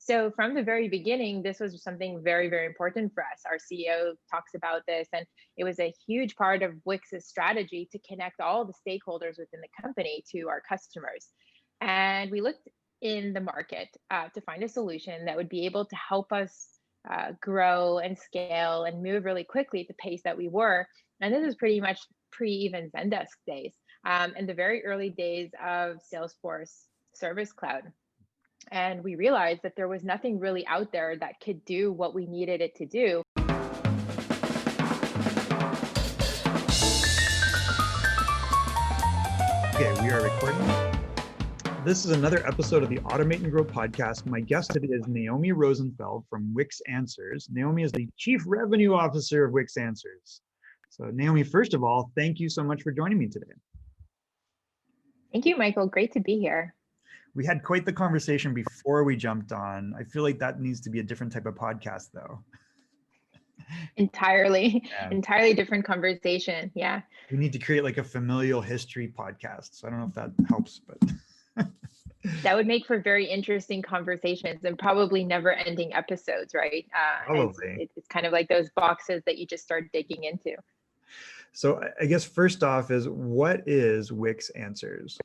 So from the very beginning, this was something very, very important for us. Our CEO talks about this, and it was a huge part of Wix's strategy to connect all the stakeholders within the company to our customers. And we looked in the market to find a solution that would be able to help us grow and scale and move really quickly at the pace that we were. And this is pretty much pre even Zendesk days, in the very early days of Salesforce Service Cloud. And we realized that there was nothing really out there that could do what we needed it to do. Okay, we are recording. This is another episode of the Automate and Grow podcast. My guest today is Naomi Rozenfeld from Wix Answers. Naomi is the Chief Revenue Officer of Wix Answers. So Naomi, first of all, thank you so much for joining me today. Thank you, Michael. Great to be here. We had quite the conversation before we jumped on. I feel like that needs to be a different type of podcast though. Entirely different conversation. Yeah. We need to create like a familial history podcast. So I don't know if that helps, but. That would make for very interesting conversations and probably never ending episodes, right? Probably. It's kind of like those boxes that you just start digging into. So I guess first off is, what is Wix Answers?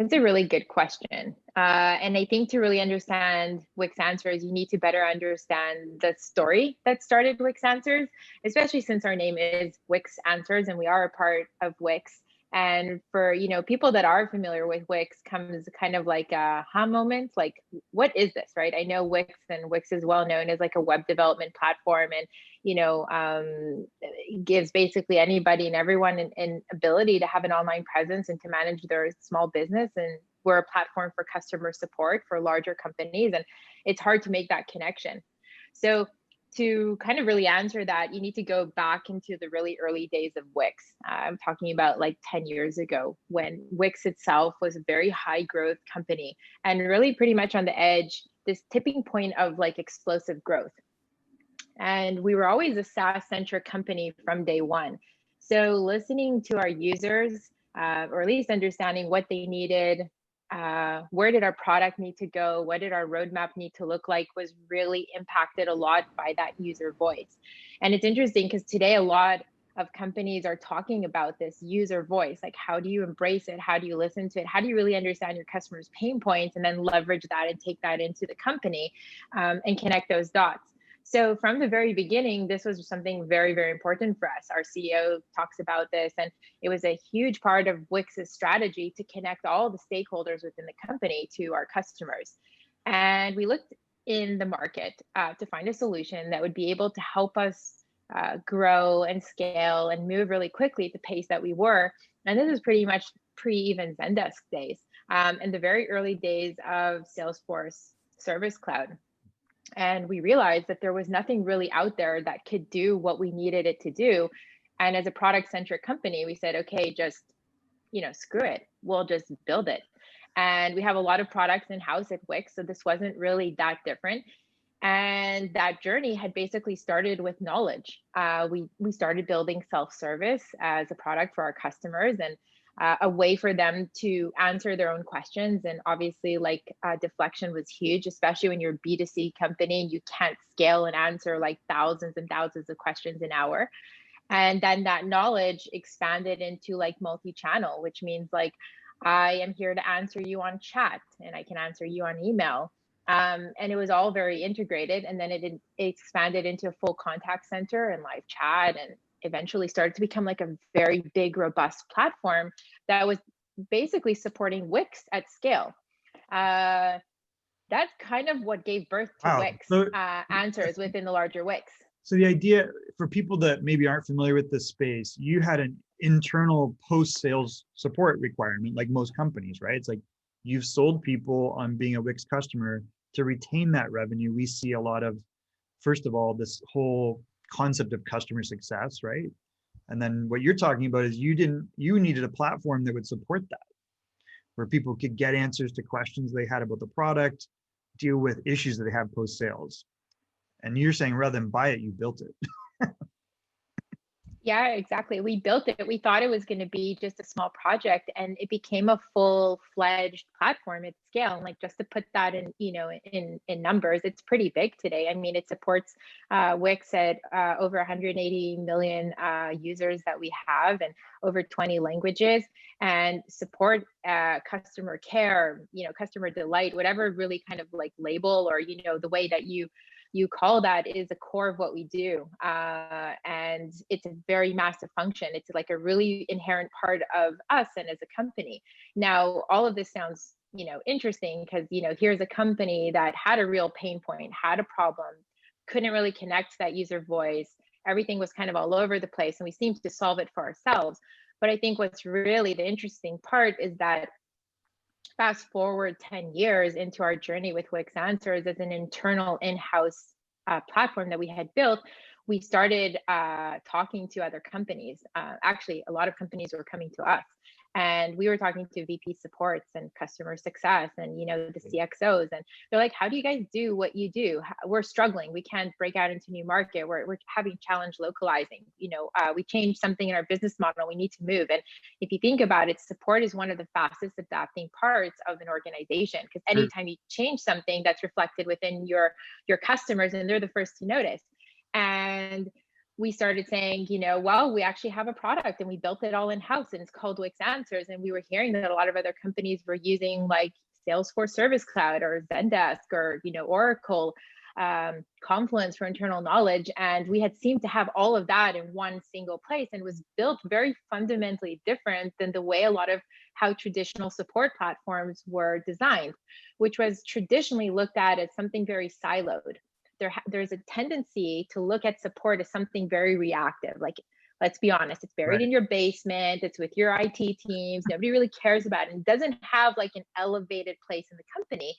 It's a really good question. And I think to really understand Wix Answers, you need to better understand the story that started Wix Answers, especially since our name is Wix Answers and we are a part of Wix. And for people that are familiar with Wix, comes kind of like a aha moment, like, what is this, right? I know Wix, and Wix is well known as like a web development platform, and gives basically anybody and everyone an ability to have an online presence and to manage their small business. And we're a platform for customer support for larger companies, and it's hard to make that connection. So to kind of really answer that, you need to go back into the really early days of Wix. I'm talking about like 10 years ago, when Wix itself was a very high growth company and really pretty much on the edge, this tipping point of like explosive growth. And we were always a SaaS-centric company from day one. So listening to our users, or at least understanding what they needed, where did our product need to go, what did our roadmap need to look like, was really impacted a lot by that user voice. And it's interesting because today a lot of companies are talking about this user voice, like, how do you embrace it, how do you listen to it, how do you really understand your customers' pain points, and then leverage that and take that into the company, and connect those dots. So from the very beginning, this was something very, very important for us. Our CEO talks about this, and it was a huge part of Wix's strategy to connect all the stakeholders within the company to our customers. And we looked in the market to find a solution that would be able to help us grow and scale and move really quickly at the pace that we were. And this is pretty much pre even Zendesk days, in the very early days of Salesforce Service Cloud. And we realized that there was nothing really out there that could do what we needed it to do. And as a product-centric company, we said, okay, just, screw it. We'll just build it. And we have a lot of products in-house at Wix, so this wasn't really that different. And that journey had basically started with knowledge. We started building self-service as a product for our customers, and a way for them to answer their own questions. And obviously, deflection was huge, especially when you're a B2C company and you can't scale and answer like thousands and thousands of questions an hour. And then that knowledge expanded into like multi-channel, which means like, I am here to answer you on chat and I can answer you on email. And it was all very integrated. And then it expanded into a full contact center and live chat, and eventually started to become like a very big, robust platform that was basically supporting Wix at scale. That's kind of what gave birth to Wix Answers within the larger Wix. So the idea, for people that maybe aren't familiar with this space, you had an internal post-sales support requirement, like most companies, right? It's like you've sold people on being a Wix customer. To retain that revenue, we see a lot of, first of all, this whole concept of customer success, right? And then what you're talking about is you needed a platform that would support that, where people could get answers to questions they had about the product, deal with issues that they have post-sales. And you're saying rather than buy it, you built it. Yeah, exactly. We built it. We thought it was going to be just a small project, and it became a full-fledged platform at scale. And like, just to put that in, in numbers, it's pretty big today. I mean, it supports Wix at over 180 million users that we have, and over 20 languages, and support customer care, customer delight, whatever really kind of like label, or the way that you call that, is the core of what we do. And it's a very massive function. It's like a really inherent part of us and as a company. Now, all of this sounds, interesting, because, here's a company that had a real pain point, had a problem, couldn't really connect to that user voice. Everything was kind of all over the place, and we seemed to solve it for ourselves. But I think what's really the interesting part is that fast forward 10 years into our journey with Wix Answers as an internal in-house platform that we had built, we started talking to other companies. Actually, a lot of companies were coming to us, and we were talking to VP supports and customer success, and the CXOs, and they're like, "How do you guys do what you do? We're struggling. We can't break out into new market. We're having challenge localizing. We changed something in our business model. We need to move." And if you think about it, support is one of the fastest adapting parts of an organization, because anytime you change something, that's reflected within your customers, and they're the first to notice. And we started saying, well, we actually have a product, and we built it all in-house, and it's called Wix Answers. And we were hearing that a lot of other companies were using like Salesforce Service Cloud or Zendesk or Oracle, Confluence for internal knowledge. And we had seemed to have all of that in one single place, and was built very fundamentally different than the way a lot of how traditional support platforms were designed, which was traditionally looked at as something very siloed. There's a tendency to look at support as something very reactive. Like, let's be honest, it's buried in your basement, it's with your IT teams, nobody really cares about it, and doesn't have like an elevated place in the company.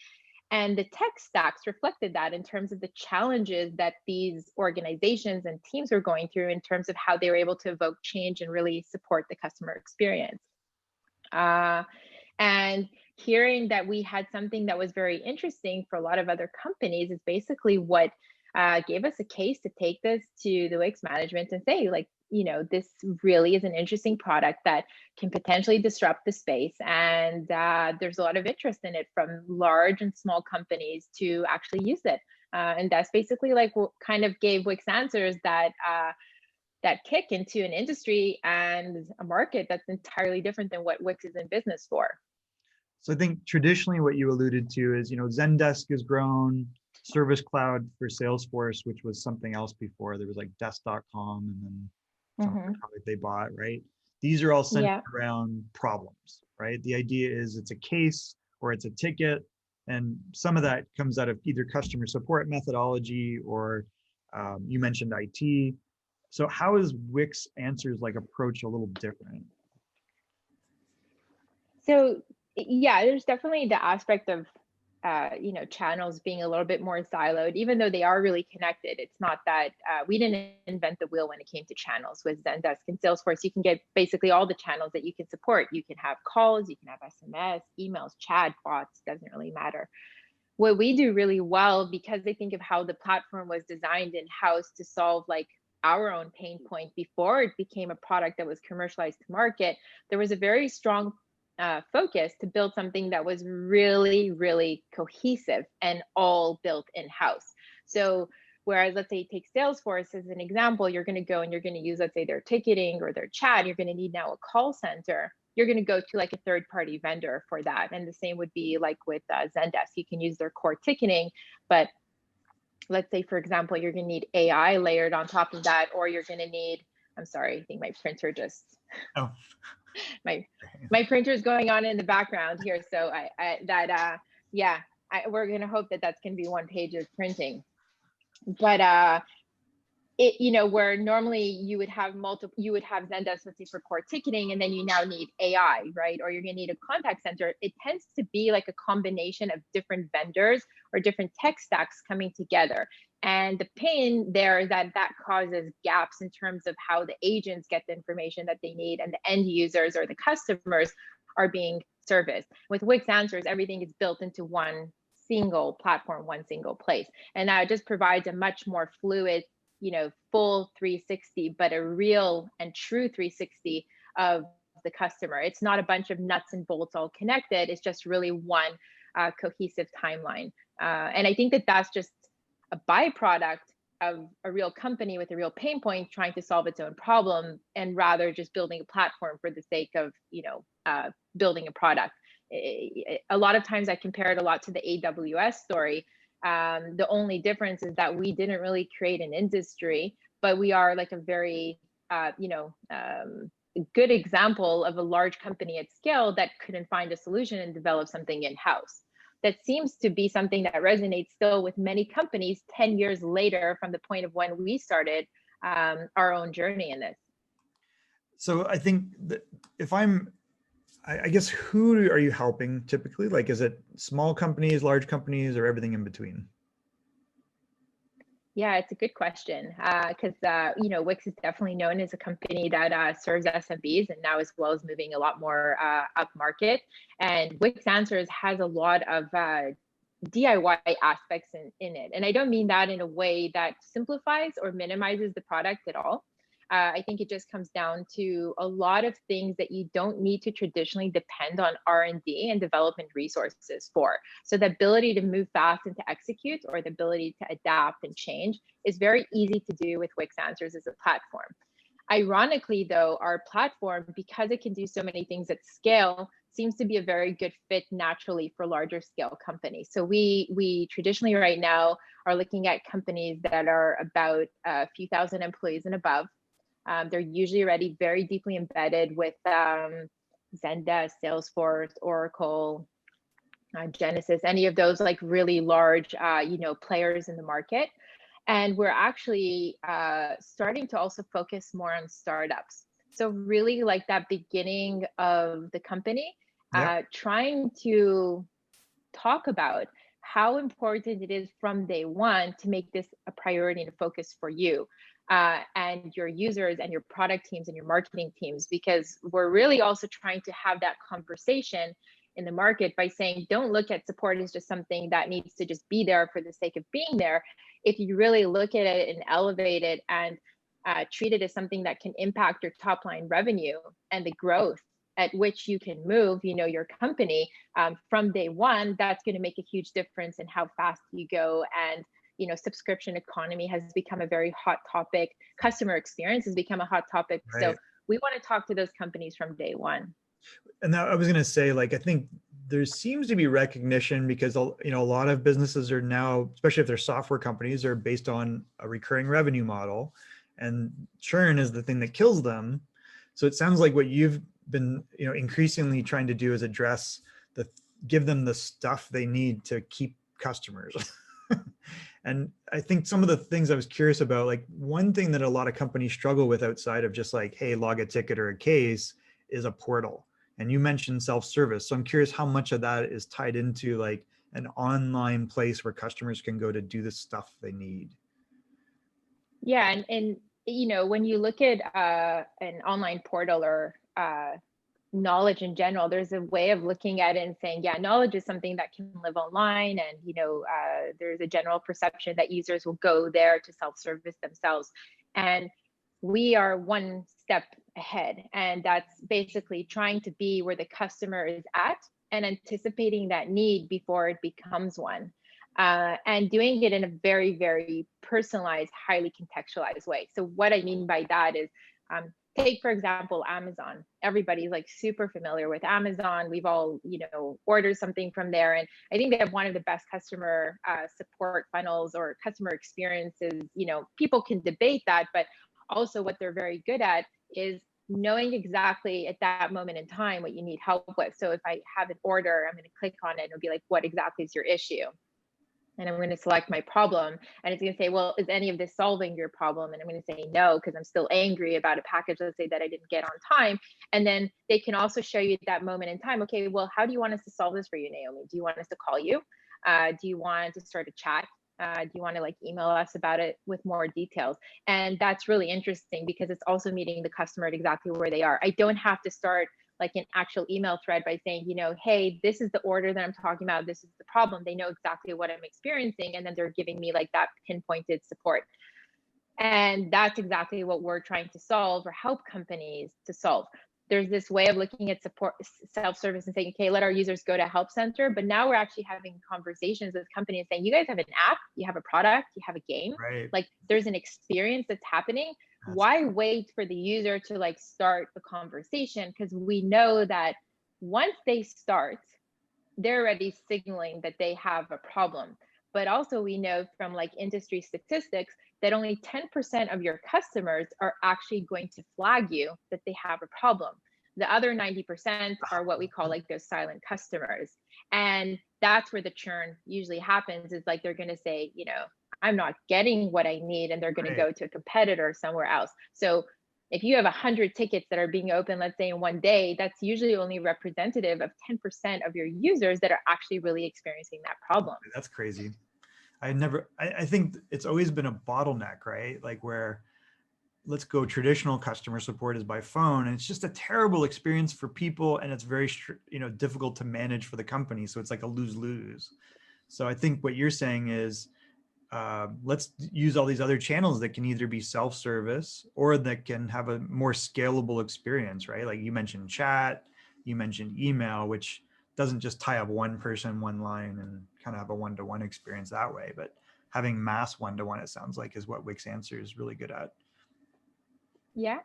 And the tech stacks reflected that in terms of the challenges that these organizations and teams were going through in terms of how they were able to evoke change and really support the customer experience. And hearing that we had something that was very interesting for a lot of other companies is basically what gave us a case to take this to the Wix management and say, like, this really is an interesting product that can potentially disrupt the space. And there's a lot of interest in it from large and small companies to actually use it. And that's basically like what kind of gave Wix Answers that kick into an industry and a market that's entirely different than what Wix is in business for. So I think traditionally what you alluded to is, Zendesk has grown, Service Cloud for Salesforce, which was something else before. There was like Desk.com, and then something they bought, right? These are all centered around problems, right? The idea is it's a case or it's a ticket, and some of that comes out of either customer support methodology or you mentioned IT. So how is Wix Answers like approach a little different? So yeah, there's definitely the aspect of channels being a little bit more siloed, even though they are really connected. It's not that we didn't invent the wheel when it came to channels. With Zendesk and Salesforce, you can get basically all the channels that you can support. You can have calls, you can have SMS, emails, chat, bots, doesn't really matter. What we do really well, because they think of how the platform was designed in-house to solve like our own pain point before it became a product that was commercialized to market, there was a very strong focus to build something that was really, really cohesive and all built in-house. So whereas, let's say you take Salesforce as an example, you're going to go and you're going to use, let's say, their ticketing or their chat, you're going to need now a call center. You're going to go to like a third-party vendor for that. And the same would be like with Zendesk. You can use their core ticketing, but let's say, for example, you're going to need AI layered on top of that, or you're going to need, I'm sorry, I think my printer just, my printer is going on in the background here. So we're going to hope that that's going to be one page of printing. But where normally you would have Zendesk, let's say, for core ticketing, and then you now need AI, right? Or you're going to need a contact center. It tends to be like a combination of different vendors or different tech stacks coming together. And the pain there is that causes gaps in terms of how the agents get the information that they need, and the end users or the customers are being serviced. With Wix Answers, everything is built into one single platform, one single place. And now it just provides a much more fluid full 360, but a real and true 360 of the customer. It's not a bunch of nuts and bolts all connected. It's just really one cohesive timeline. And I think that that's just a byproduct of a real company with a real pain point trying to solve its own problem, and rather just building a platform for the sake of building a product. A lot of times I compare it a lot to the AWS story. The only difference is that we didn't really create an industry, but we are like a very good example of a large company at scale that couldn't find a solution and develop something in-house. That seems to be something that resonates still with many companies 10 years later from the point of when we started our own journey in this. So I think that I guess, who are you helping typically? Like, is it small companies, large companies, or everything in between? Yeah, it's a good question, because Wix is definitely known as a company that serves SMBs, and now as well as moving a lot more up market. And Wix Answers has a lot of DIY aspects in it. And I don't mean that in a way that simplifies or minimizes the product at all. I think it just comes down to a lot of things that you don't need to traditionally depend on R&D and development resources for. So the ability to move fast and to execute, or the ability to adapt and change, is very easy to do with Wix Answers as a platform. Ironically, though, our platform, because it can do so many things at scale, seems to be a very good fit naturally for larger scale companies. So we traditionally right now are looking at companies that are about a few thousand employees and above. They're usually already very deeply embedded with Zendesk, Salesforce, Oracle, Genesis, any of those like really large, players in the market. And we're actually starting to also focus more on startups. So really like that beginning of the company, trying to talk about how important it is from day one to make this a priority and a focus for you. And your users and your product teams and your marketing teams, because we're really also trying to have that conversation in the market by saying, don't look at support as just something that needs to just be there for the sake of being there. If you really look at it and elevate it and treat it as something that can impact your top line revenue and the growth at which you can move, your company from day one, that's going to make a huge difference in how fast you go. And subscription economy has become a very hot topic. Customer experience has become a hot topic. Right. So we want to talk to those companies from day one. And I was going to say, like, I think there seems to be recognition because, a lot of businesses are now, especially if they're software companies, are based on a recurring revenue model, and churn is the thing that kills them. So it sounds like what you've been, increasingly trying to do is give them the stuff they need to keep customers. And I think some of the things I was curious about, like one thing that a lot of companies struggle with outside of just like, hey, log a ticket or a case, is a portal. And you mentioned self-service. So I'm curious how much of that is tied into like an online place where customers can go to do the stuff they need. Yeah, and when you look at an online portal or knowledge in general, there's a way of looking at it and saying, yeah, knowledge is something that can live online, and there's a general perception that users will go there to self-service themselves. And we are one step ahead, and that's basically trying to be where the customer is at and anticipating that need before it becomes one, and doing it in a very, very personalized, highly contextualized way. So what I mean by that is, take, for example, Amazon. Everybody's like super familiar with Amazon. We've all, ordered something from there. And I think they have one of the best customer support funnels or customer experiences. People can debate that, but also what they're very good at is knowing exactly at that moment in time what you need help with. So if I have an order, I'm going to click on it and it'll be like, what exactly is your issue? And I'm going to select my problem, and it's going to say, well, is any of this solving your problem? And I'm going to say no, because I'm still angry about a package, let's say, that I didn't get on time. And then they can also show you at that moment in time, okay, well, how do you want us to solve this for you, Naomi? Do you want us to call you? Do you want to start a chat? Do you want to like email us about it with more details? And that's really interesting because it's also meeting the customer at exactly where they are. I don't have to start like an actual email thread by saying, hey, this is the order that I'm talking about. This is the problem. They know exactly what I'm experiencing. And then they're giving me like that pinpointed support. And that's exactly what we're trying to solve or help companies to solve. There's this way of looking at support self-service and saying, okay, let our users go to a help center. But now we're actually having conversations with companies saying, you guys have an app, you have a product, you have a game, Right. like there's an experience that's happening. Why wait for the user to like start the conversation? Because we know that once they start, they're already signaling that they have a problem. But also we know from like industry statistics that only 10% of your customers are actually going to flag you that they have a problem. The other 90% are what we call like those silent customers. And that's where the churn usually happens, is like they're going to say, you know, I'm not getting what I need, and they're going to go to a competitor somewhere else. So if you have 100 tickets that are being opened, let's say in one day, that's usually only representative of 10% of your users that are actually really experiencing that problem. That's crazy. I think it's always been a bottleneck, right? Like where, let's go, traditional customer support is by phone, and it's just a terrible experience for people, and it's very, difficult to manage for the company. So it's like a lose-lose. So I think what you're saying is, let's use all these other channels that can either be self-service or that can have a more scalable experience, right? Like you mentioned chat, you mentioned email, which doesn't just tie up one person, one line, and kind of have a one-to-one experience that way, but having mass one-to-one, it sounds like, is what Wix Answers is really good at. Yeah.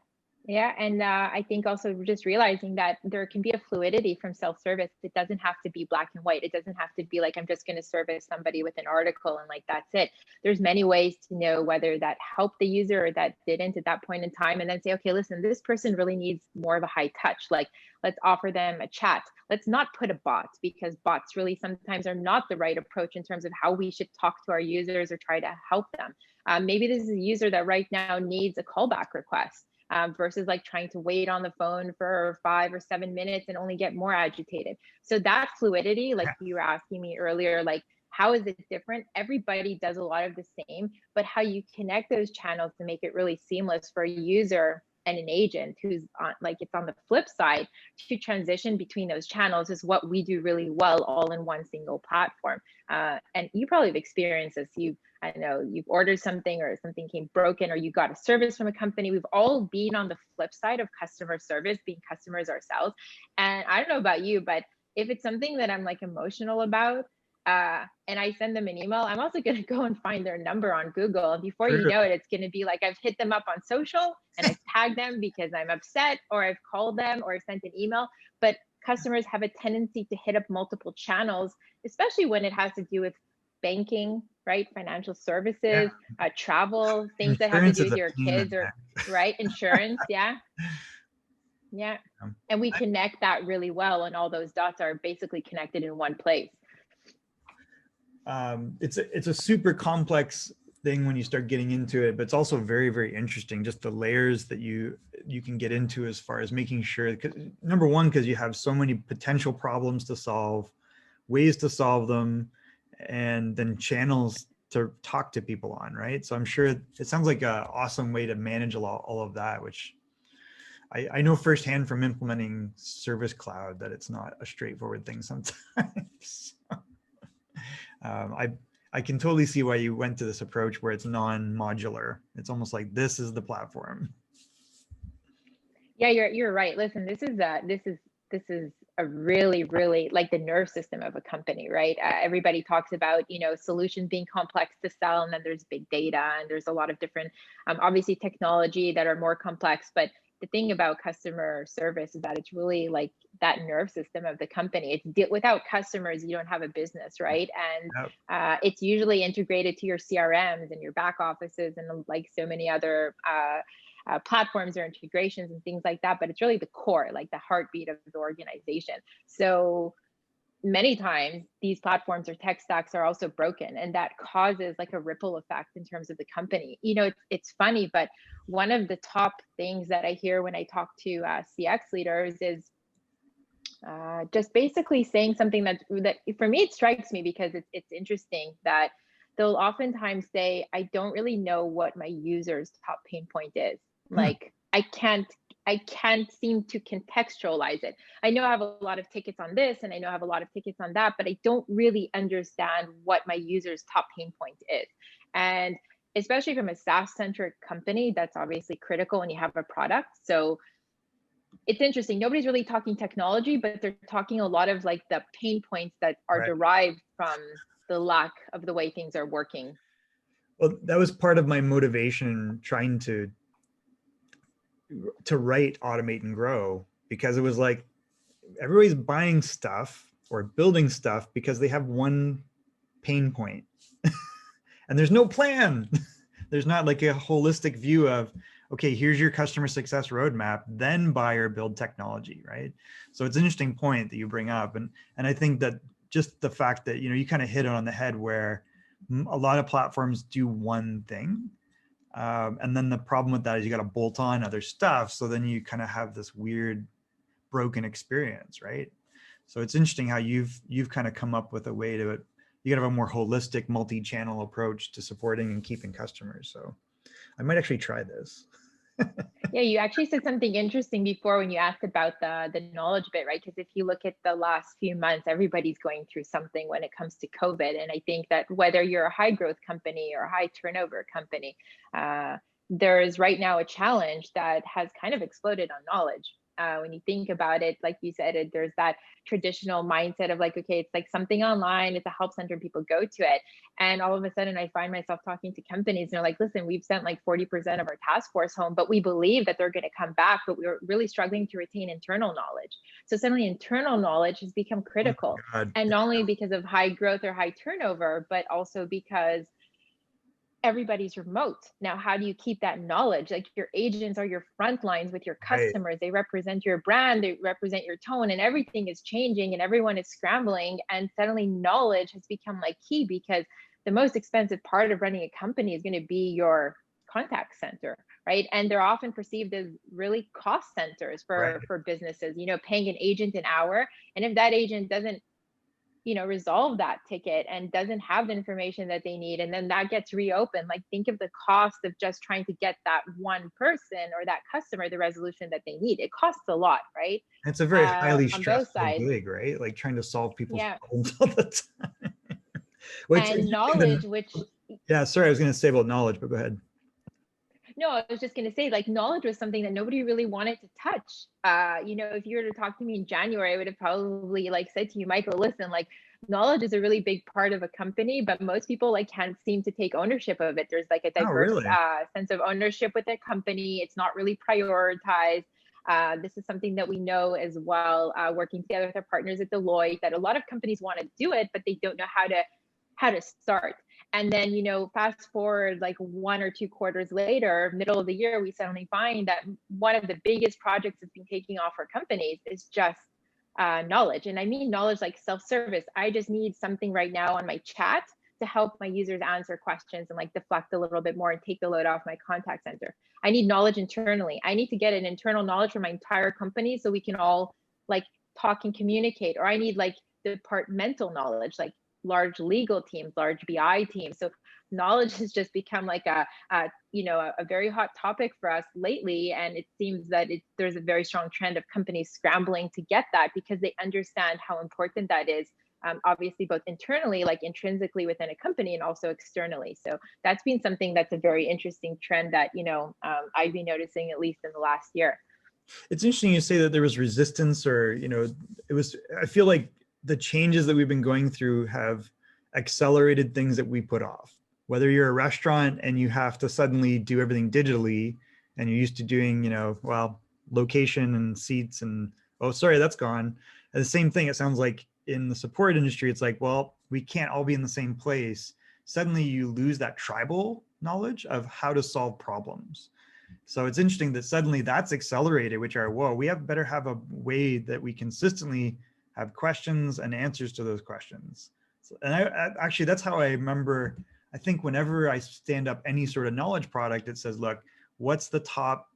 Yeah. And I think also just realizing that there can be a fluidity from self-service. It doesn't have to be black and white. It doesn't have to be like, I'm just going to service somebody with an article and like, that's it. There's many ways to know whether that helped the user or that didn't at that point in time. And then say, okay, listen, this person really needs more of a high touch. Like, let's offer them a chat. Let's not put a bot, because bots really sometimes are not the right approach in terms of how we should talk to our users or try to help them. Maybe this is a user that right now needs a callback request. Versus like trying to wait on the phone for 5 or 7 minutes and only get more agitated. So that fluidity, like you were asking me earlier, like how is it different? Everybody does a lot of the same, but how you connect those channels to make it really seamless for a user and an agent who's on, like, it's on the flip side, to transition between those channels is what we do really well, all in one single platform. And you probably have experienced this. I know you've ordered something or something came broken, or you got a service from a company. We've all been on the flip side of customer service, being customers ourselves. And I don't know about you, but if it's something that I'm like emotional about, and I send them an email, I'm also going to go and find their number on Google. And before you know it, it's going to be like I've hit them up on social and I've tagged them because I'm upset, or I've called them, or I've sent an email. But customers have a tendency to hit up multiple channels, especially when it has to do with banking, right? Financial services, travel, things that have to do with your kids, or right, insurance. Yeah. And we connect that really well, and all those dots are basically connected in one place. It's a super complex thing when you start getting into it, but it's also very, very interesting, just the layers that you can get into as far as making sure, number one, because you have so many potential problems to solve, ways to solve them, and then channels to talk to people on, right? So I'm sure it sounds like an awesome way to manage all of that, which I know firsthand from implementing Service Cloud that it's not a straightforward thing sometimes. I can totally see why you went to this approach where it's non-modular. It's almost like this is the platform. Yeah, you're right. Listen, this is a really, really like the nerve system of a company, right? Everybody talks about, solutions being complex to sell, and then there's big data, and there's a lot of different, obviously technology that are more complex. But the thing about customer service is that it's really like that nerve system of the company. It's without customers, you don't have a business, right? And it's usually integrated to your CRMs and your back offices and like so many other platforms or integrations and things like that. But it's really the core, like the heartbeat of the organization. So many times these platforms or tech stacks are also broken, and that causes like a ripple effect in terms of the company. It's funny, but one of the top things that I hear when I talk to CX leaders is just basically saying something that for me, it strikes me because it's interesting that they'll oftentimes say, I don't really know what my user's top pain point is. Like, I can't seem to contextualize it. I know I have a lot of tickets on this, and I know I have a lot of tickets on that, but I don't really understand what my user's top pain point is. And especially from a SaaS-centric company, that's obviously critical when you have a product. So it's interesting. Nobody's really talking technology, but they're talking a lot of like the pain points that are Right. derived from the lack of the way things are working. Well, that was part of my motivation trying to write, automate, and grow, because it was like everybody's buying stuff or building stuff because they have one pain point and there's no plan. There's not like a holistic view of, okay, here's your customer success roadmap, then buy or build technology, right? So it's an interesting point that you bring up. And I think that just the fact that, you kind of hit it on the head where a lot of platforms do one thing. And then the problem with that is you got to bolt on other stuff. So then you kind of have this weird broken experience, right? So it's interesting how you've kind of come up with a way to, you got to have a more holistic multi-channel approach to supporting and keeping customers. So I might actually try this. Yeah, you actually said something interesting before when you asked about the knowledge bit, right? Because if you look at the last few months, everybody's going through something when it comes to COVID. And I think that whether you're a high growth company or a high turnover company, there is right now a challenge that has kind of exploded on knowledge. When you think about it, like you said, there's that traditional mindset of like, okay, it's like something online, it's a help center, people go to it. And all of a sudden I find myself talking to companies and they're like, listen, we've sent like 40% of our task force home, but we believe that they're going to come back, but we're really struggling to retain internal knowledge. So suddenly internal knowledge has become critical. Oh, and not only because of high growth or high turnover, but also because everybody's remote. Now, how do you keep that knowledge? Like your agents are your front lines with your customers. Right. They represent your brand, they represent your tone, and everything is changing and everyone is scrambling. And suddenly knowledge has become like key, because the most expensive part of running a company is going to be your contact center, right? And they're often perceived as really cost centers for businesses, paying an agent an hour. And if that agent doesn't resolve that ticket and doesn't have the information that they need, and then that gets reopened, like think of the cost of just trying to get that one person or that customer the resolution that they need. It costs a lot, right? It's a very highly stressful gig, right? Like trying to solve people's problems all the time. And knowledge, sorry, I was going to say about knowledge, but go ahead. No, I was just going to say, like, knowledge was something that nobody really wanted to touch. If you were to talk to me in January, I would have probably like said to you, Michael, listen, like knowledge is a really big part of a company, but most people like can't seem to take ownership of it. There's like a diverse sense of ownership with a company. It's not really prioritized. This is something that we know as well, working together with our partners at Deloitte, that a lot of companies want to do it, but they don't know how to start. And then, fast forward like 1 or 2 quarters later, middle of the year, we suddenly find that one of the biggest projects that's been taking off for companies is just knowledge. And I mean knowledge like self-service. I just need something right now on my chat to help my users answer questions and like deflect a little bit more and take the load off my contact center. I need knowledge internally. I need to get an internal knowledge from my entire company so we can all like talk and communicate. Or I need like departmental knowledge, like large legal teams, large BI teams. So knowledge has just become like a very hot topic for us lately. And it seems that there's a very strong trend of companies scrambling to get that because they understand how important that is. Obviously, both internally, like intrinsically within a company, and also externally. So that's been something that's a very interesting trend that, I've been noticing at least in the last year. It's interesting you say that there was resistance, or, I feel like the changes that we've been going through have accelerated things that we put off. Whether you're a restaurant and you have to suddenly do everything digitally, and you're used to doing, location and seats and, oh, sorry, that's gone. And the same thing, it sounds like in the support industry, it's like, well, we can't all be in the same place. Suddenly you lose that tribal knowledge of how to solve problems. So it's interesting that suddenly that's accelerated, which are, whoa, we better have a way that we consistently have questions and answers to those questions. So, and I actually, that's how I remember, I think whenever I stand up any sort of knowledge product, it says, look, what's the top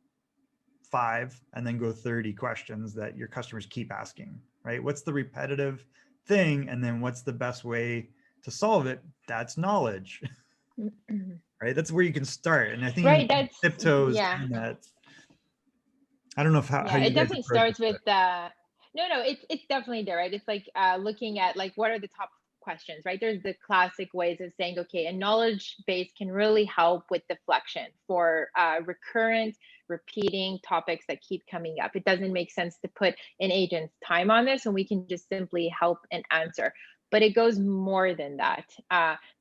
5, and then go 30 questions that your customers keep asking, right? What's the repetitive thing? And then what's the best way to solve it? That's knowledge, right? That's where you can start. And I think that's tiptoes in that. I don't know how you it definitely starts with No, it's definitely there, right? It's like looking at like what are the top questions, right? There's the classic ways of saying, okay, a knowledge base can really help with deflection for recurrent, repeating topics that keep coming up. It doesn't make sense to put an agent's time on this, and we can just simply help and answer. But it goes more than that.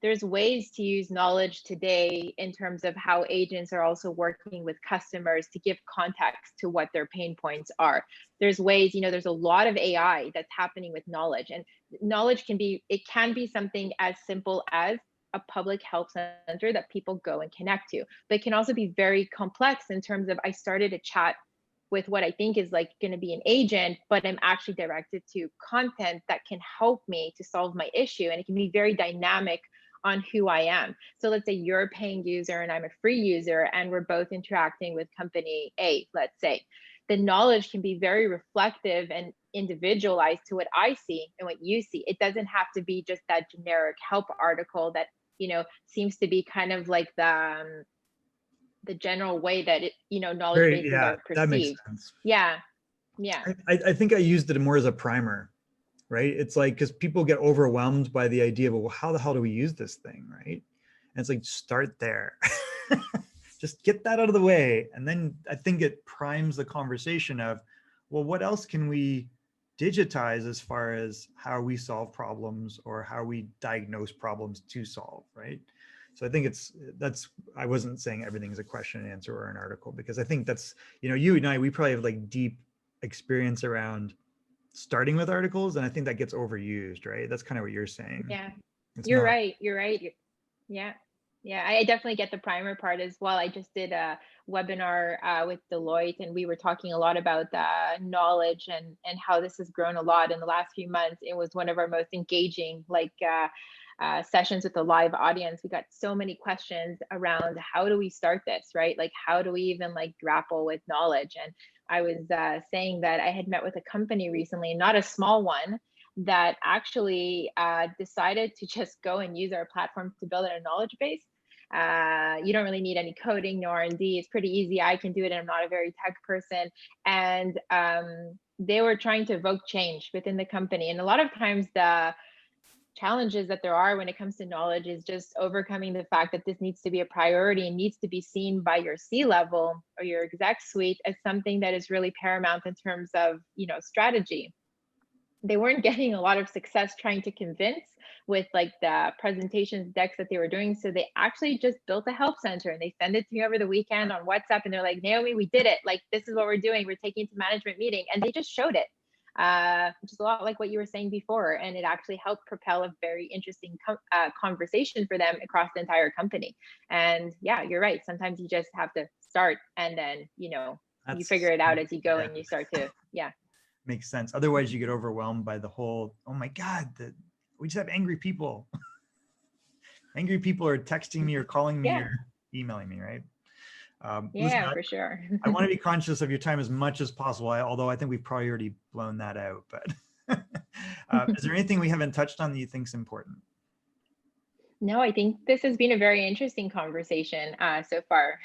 There's ways to use knowledge today in terms of how agents are also working with customers to give context to what their pain points are. There's ways, there's a lot of AI that's happening with knowledge, and knowledge can be something as simple as a public health center that people go and connect to, but it can also be very complex in terms of, I started a chat with what I think is like going to be an agent, but I'm actually directed to content that can help me to solve my issue. And it can be very dynamic on who I am. So let's say you're a paying user and I'm a free user, and we're both interacting with company A, let's say. The knowledge can be very reflective and individualized to what I see and what you see. It doesn't have to be just that generic help article that, seems to be kind of like the general way that knowledge bases are perceived. That makes sense. Yeah. I think I used it more as a primer, right? It's like, because people get overwhelmed by the idea of, well, how the hell do we use this thing, right? And it's like, start there. Just get that out of the way. And then I think it primes the conversation of, well, what else can we digitize as far as how we solve problems or how we diagnose problems to solve, right? So I think I wasn't saying everything's a question and answer or an article, because I think that's, you and I, we probably have like deep experience around starting with articles. And I think that gets overused, right? That's kind of what you're saying. Yeah, you're right. Yeah. I definitely get the primer part as well. I just did a webinar with Deloitte, and we were talking a lot about knowledge and how this has grown a lot in the last few months. It was one of our most engaging sessions with the live audience. We got so many questions around, how do we start this, right? Like, how do we even grapple with knowledge? And I was saying that I had met with a company recently, not a small one, that actually decided to just go and use our platform to build a knowledge base. You don't really need any coding, no R&D. It's pretty easy. I can do it, and I'm not a very tech person. And they were trying to evoke change within the company. And a lot of times the challenges that there are when it comes to knowledge is just overcoming the fact that this needs to be a priority and needs to be seen by your C-level or your exec suite as something that is really paramount in terms of, strategy. They weren't getting a lot of success trying to convince with the presentations decks that they were doing. So they actually just built a help center, and they send it to me over the weekend on WhatsApp. And they're like, Naomi, we did it. This is what we're doing. We're taking it to management meeting. And they just showed it, which is a lot like what you were saying before. And it actually helped propel a very interesting conversation for them across the entire company. And yeah, you're right. Sometimes you just have to start, and then, you figure it out as you go, and you start to, Makes sense. Otherwise you get overwhelmed by the whole, oh my God, we just have angry people. Angry people are texting me or calling me or emailing me, right? Listen, for sure. I want to be conscious of your time as much as possible, although I think we've probably already blown that out. But is there anything we haven't touched on that you think is important? No, I think this has been a very interesting conversation so far.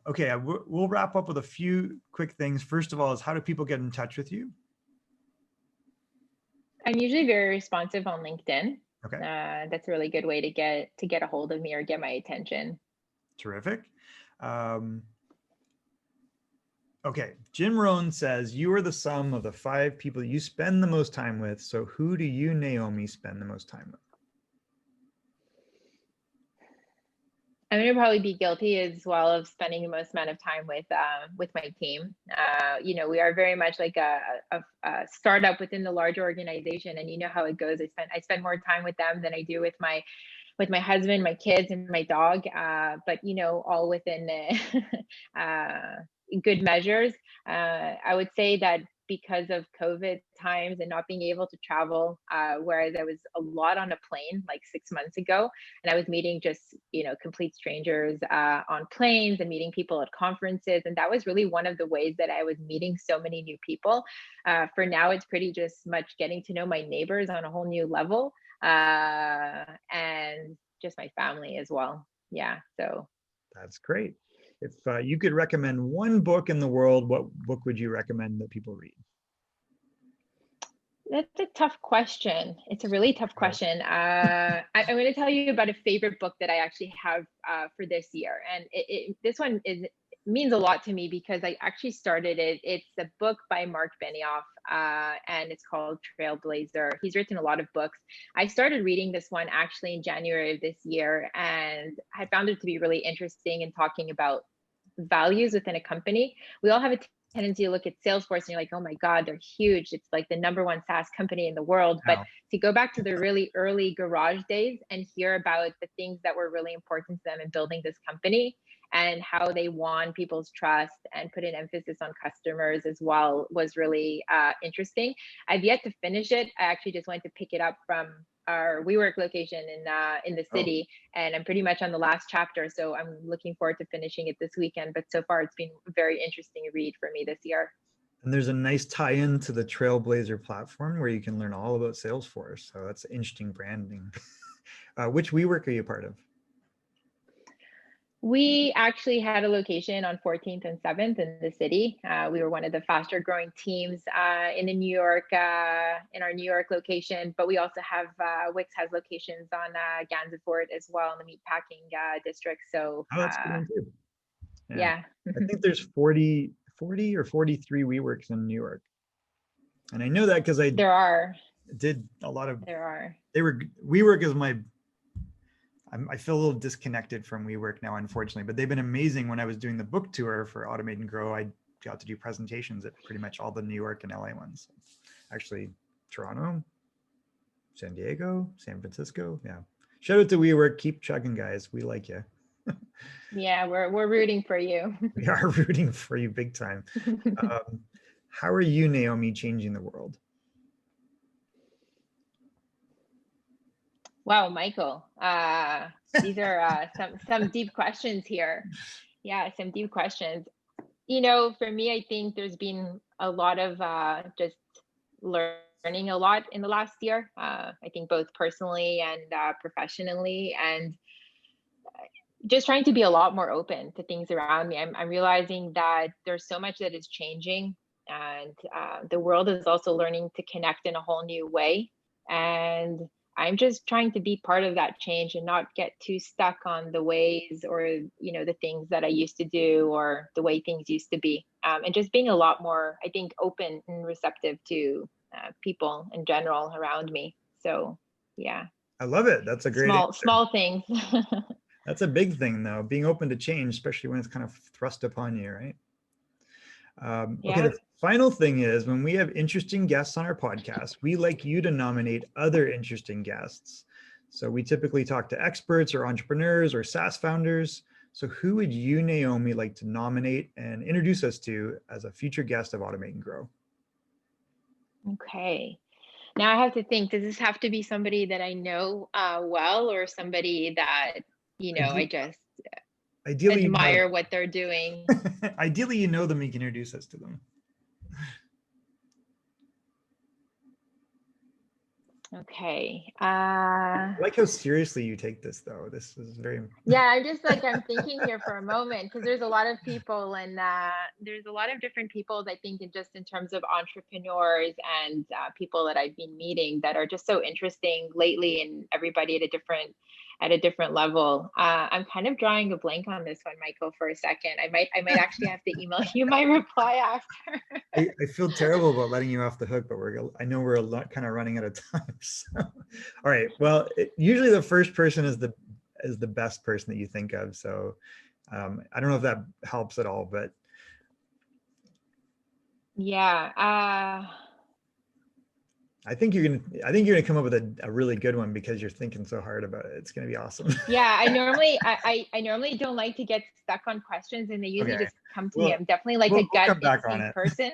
Okay, we'll wrap up with a few quick things. First of all, is how do people get in touch with you? I'm usually very responsive on LinkedIn. Okay. That's a really good way to get a hold of me or get my attention. Terrific. Okay, Jim Rohn says, you are the sum of the 5 people you spend the most time with. So who do you, Naomi, spend the most time with? I'm going to probably be guilty as well of spending the most amount of time with my team. We are very much like a startup within the large organization, and you know how it goes. I spend more time with them than I do with my husband, my kids, and my dog. But all within good measures. I would say that because of COVID times and not being able to travel, whereas I was a lot on a plane 6 months ago, and I was meeting just, complete strangers on planes and meeting people at conferences. And that was really one of the ways that I was meeting so many new people. For now, it's pretty just much getting to know my neighbors on a whole new level, and just my family as well. Yeah, so. That's great. If you could recommend one book in the world, what book would you recommend that people read? That's a tough question. It's a really tough question. I'm going to tell you about a favorite book that I actually have for this year. And this one means a lot to me because I actually started it. It's a book by Mark Benioff, and it's called Trailblazer. He's written a lot of books. I started reading this one actually in January of this year, and I found it to be really interesting in talking about values within a company. We all have a tendency to look at Salesforce and you're like, oh my God, they're huge. It's like the #1 SaaS company in the world. But to go back to the really early garage days and hear about the things that were really important to them in building this company and how they won people's trust and put an emphasis on customers as well was really interesting. I've yet to finish it. I actually just went to pick it up from our WeWork location in the city, and I'm pretty much on the last chapter, so I'm looking forward to finishing it this weekend. But so far, it's been a very interesting read for me this year. And there's a nice tie-in to the Trailblazer platform where you can learn all about Salesforce. So that's interesting branding. Which WeWork are you part of? We actually had a location on 14th and 7th in the city. We were one of the faster growing teams in the New York, in our New York location, but we also have, Wix has locations on Gansevoort as well in the meatpacking district. So that's good one too. Yeah. I think there's 40 or 43 WeWorks in New York. And I know that because I did a lot of, WeWork is I feel a little disconnected from WeWork now, unfortunately, but they've been amazing. When I was doing the book tour for Automate and Grow, I got to do presentations at pretty much all the New York and LA ones. Actually, Toronto, San Diego, San Francisco. Yeah. Shout out to WeWork. Keep chugging, guys. We like you. Yeah, we're rooting for you. We are rooting for you big time. How are you, Naomi, changing the world? Wow, Michael, these are some deep questions here. Yeah, some deep questions. You know, for me, I think there's been a lot of just learning a lot in the last year. I think both personally and professionally, and just trying to be a lot more open to things around me. I'm realizing that there's so much that is changing, and the world is also learning to connect in a whole new way. And I'm just trying to be part of that change and not get too stuck on the ways or, you know, the things that I used to do or the way things used to be. And just being a lot more, I think, open and receptive to people in general around me. So, yeah. I love it. That's a great small things. That's a big thing, though, being open to change, especially when it's kind of thrust upon you, right? Okay, the final thing is, when we have interesting guests on our podcast, we like you to nominate other interesting guests. So we typically talk to experts or entrepreneurs or SaaS founders. So who would you, Naomi, like to nominate and introduce us to as a future guest of Automate and Grow? Okay. Now I have to think, does this have to be somebody that I know well, or somebody that, you know, I just admire what they're doing? Ideally, you know them, you can introduce us to them. Okay. I like how seriously you take this, though. This is very... Yeah, I'm just like, I'm thinking here for a moment, because there's a lot of people, and there's a lot of different people, I think, in terms of entrepreneurs and people that I've been meeting that are just so interesting lately, and everybody at a different level. I'm kind of drawing a blank on this one, Michael, for a second. I might actually have to email you my reply after. I feel terrible about letting you off the hook, but I know we're kind of running out of time. So, all right. Well, usually the first person is the best person that you think of. So I don't know if that helps at all, but yeah. I think you're gonna come up with a really good one because you're thinking so hard about it. It's gonna be awesome. Yeah, I normally don't like to get stuck on questions, and they usually just come to me. I'm definitely like a gut instinct person.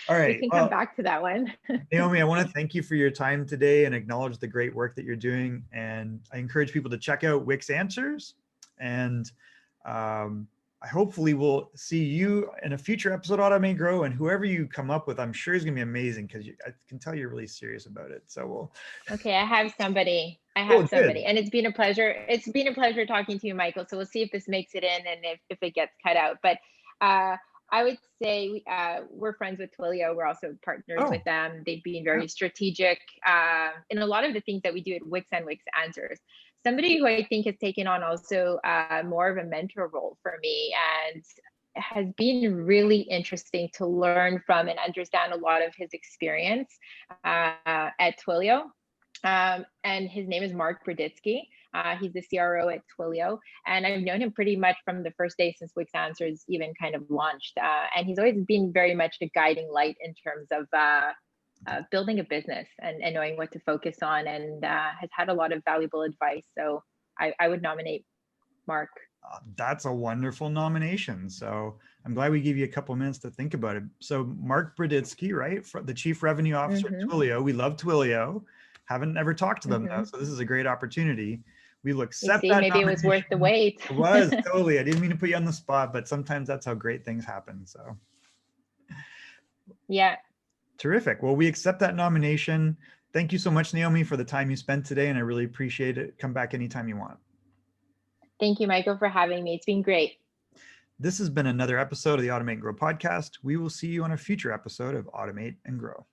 All right, we can come back to that one. Naomi, I want to thank you for your time today and acknowledge the great work that you're doing. And I encourage people to check out Wix Answers, and I hopefully will see you in a future episode of Automate and Grow, and whoever you come up with, I'm sure is going to be amazing, because I can tell you're really serious about it. So we'll... Okay, I have somebody, and it's been a pleasure. It's been a pleasure talking to you, Michael. So we'll see if this makes it in and if it gets cut out. But I would say we're friends with Twillio. We're also partners with them. They've been very strategic in a lot of the things that we do at Wix and Wix Answers. Somebody who I think has taken on also more of a mentor role for me, and has been really interesting to learn from and understand a lot of his experience at Twillio. And his name is Mark Broditsky. He's the CRO at Twillio, and I've known him pretty much from the first day since Wix Answers even kind of launched. And he's always been very much a guiding light in terms of building a business and knowing what to focus on, and has had a lot of valuable advice. So I would nominate Mark. That's a wonderful nomination. So I'm glad we gave you a couple minutes to think about it. So Mark Broditsky, right? The Chief Revenue Officer at Twillio. We love Twillio. Haven't ever talked to them though. So this is a great opportunity. We will accept that. Maybe it was worth the wait. It was, totally. I didn't mean to put you on the spot, but sometimes that's how great things happen. So yeah. Terrific. Well, we accept that nomination. Thank you so much, Naomi, for the time you spent today, and I really appreciate it. Come back anytime you want. Thank you, Michael, for having me. It's been great. This has been another episode of the Automate and Grow podcast. We will see you on a future episode of Automate and Grow.